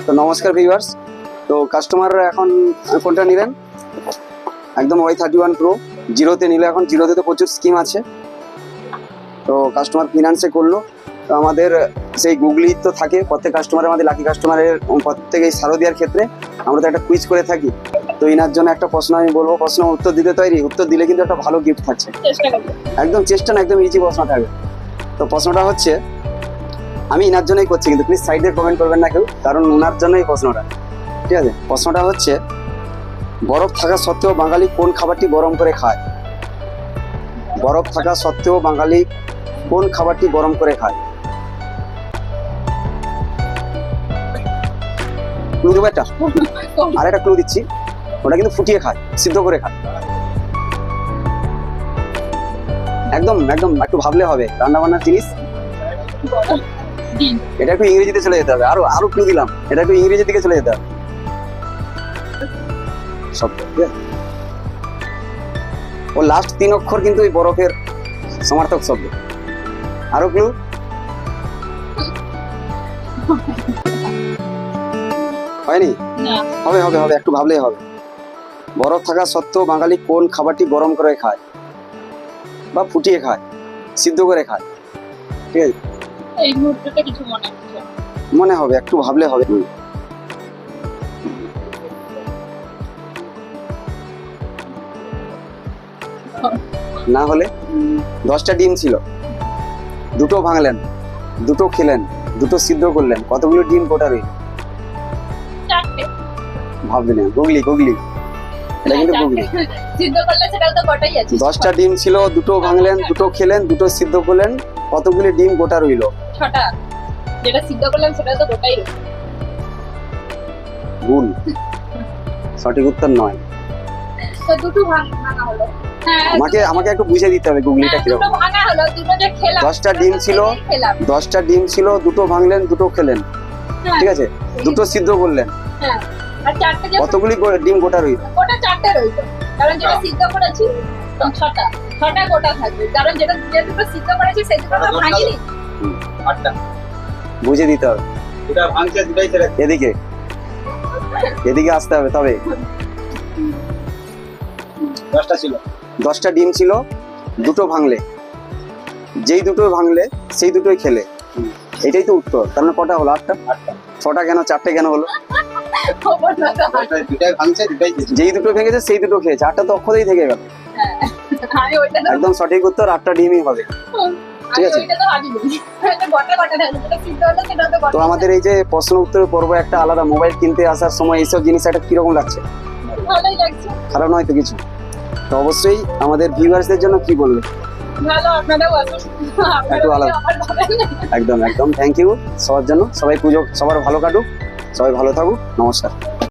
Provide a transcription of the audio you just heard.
তো নমস্কার ভিউয়ার্স। তো কাস্টমার এখন কোনটা নিলেন? একদম Y31 Pro জিরোতে নিলে, এখন জিরোতে তো প্রচুর স্কিম আছে। তো কাস্টমার ফিনান্সে করলো, তো আমাদের সেই গুগলি তো থাকে প্রত্যেক কাস্টমারের, আমাদের লাকি কাস্টমারের প্রত্যেক এই শারদিয়ার ক্ষেত্রে আমরা তো একটা কুইজ করে থাকি। তো ইনার জন্য একটা প্রশ্ন আমি বলবো, প্রশ্ন উত্তর দিতে তৈরি? উত্তর দিলে কিন্তু একটা ভালো গিফট থাকছে। একদম চেষ্টা না, একদম ইজি প্রশ্ন থাকবে। তো প্রশ্নটা হচ্ছে, আমি ইনার জন্যই করছি, কিন্তু প্লিজ সাইডে কমেন্ট করবেন না কেউ, কারণ ওনার জন্যই প্রশ্নটা, ঠিক আছে? প্রশ্নটা হচ্ছে, বরফ থাকা সত্ত্বেও বাঙালি কোন খাবারটি গরম করে খায়? বরফ থাকা সত্ত্বেও বাঙালি কোন খাবারটি গরম করে খায়? ক্লু দেবো একটা? আর একটা ক্লু দিচ্ছি, ওটা কিন্তু ফুটিয়ে খায়, সিদ্ধ করে খায়। একদম একদম একটু ভাবলে হবে, রান্না বান্নার জিনিস। এটা একটু ইংরেজিতে চলে যেতে হবে, আরো আরো ক্লু দিলাম, এটা একটু ইংরেজি দিকে চলে যেতে হবে। শব্দ, ঠিক আছে? ও লাস্ট 3 অক্ষর কিন্তু ওই বরফের সমার্থক শব্দ। আরো ক্লু? হয়নি? হবে হবে হবে, একটু ভাবলেই হবে। বরফ থাকা সত্ত্বেও বাঙালি কোন খাবারটি গরম করে খায় বা ফুটিয়ে খায়, সিদ্ধ করে খায়? ঠিক আছে, এই মুহূর্তে কিছু মনে হবে, একটু ভাবলে হবে। না হলে 10টা ডিম ছিল, দুটো ভাঙলেন, দুটো খেলেন, দুটো সিদ্ধ করলেন, কতগুলো ডিম গোটা রইল? ভাবলেন? গুগলি গুগলি, এটা কিন্তু গুগলি। সিদ্ধ করলে সেটাও তো গোটাই আছে। 10টা ডিম ছিল, দুটো ভাঙলেন, দুটো খেলেন, দুটো সিদ্ধ করলেন, কতগুলি ডিম গোটা রইল? 6টা। যেটা সিদ্ধ করলাম সেটাও তো গোটাই রইল। ভুল, সঠিক উত্তর নয়। তো দুটো ভাঙা হলো। হ্যাঁ, আমাকে একটু বুঝিয়ে দিতে হবে গুগলিটা কিরকম। দুটো ভাঙা হলো, দুটো যে খেলাম। 10টা ডিম ছিল, 10টা ডিম ছিল, দুটো ভাঙলেন, দুটো খেলেন, ঠিক আছে, দুটো সিদ্ধ করলেন, হ্যাঁ, আর 4টা যে কতগুলি ডিম গোটা রইল? গোটা 4টে রইল। কারণ যেটা সিদ্ধ করেছি 6টা, 6টা গোটা থাকবে। কারণ যেটা যে দুটো সিদ্ধ করেছি সেই দুটো তো ভাঙিনি। 8টা। বুঝিয়ে দিতে হবে। দুটা ভাঙছে, দুটাই ছেড়ে এদিকে এদিকে আসতে হবে। তবে 10টা ছিল, 10টা ডিম ছিল, দুটো ভাঙলে, যেই দুটো ভাঙলে সেই দুটোই খেলে, এটাই তো উত্তর। তার মানে কটা হলো? 8টা। 6টা কেন, 4টে কেন হলো? খবর না তো। দুটাই ভাঙছে, দুটাই খেয়েছে। যেই দুটো ভেঙেছে সেই দুটো খেয়েছে, 8টা তো অক্ষরেই থেকে গেল। হ্যাঁ, আমি ওইটা তো একদম সঠিক উত্তর, 8টা ডিমই হবে। ঠিক আছে। ওইটা তো ভাবিনি। এটা গোটা গোটা থাকবে, যেটা সিদ্ধ হলো সেটা তো গোটা। তো আমাদের এই যে প্রশ্ন উত্তর পর্ব একটা আলাদা, মোবাইল কিনতে আসার সময় এইসব জিনিস একটা কিরকম লাগছে? ভালোই লাগছে। খারাপ নয় তো কিছু? তো আমাদের ভিউয়ার্সদের জন্য কি বলবে? ভালো, আপনারাও আসুন। একটু আলাদা। একদম একদম থ্যাংক ইউ সবার জন্য। সবাই পুজো সবার ভালো কাটুক, সবাই ভালো থাকুক। নমস্কার।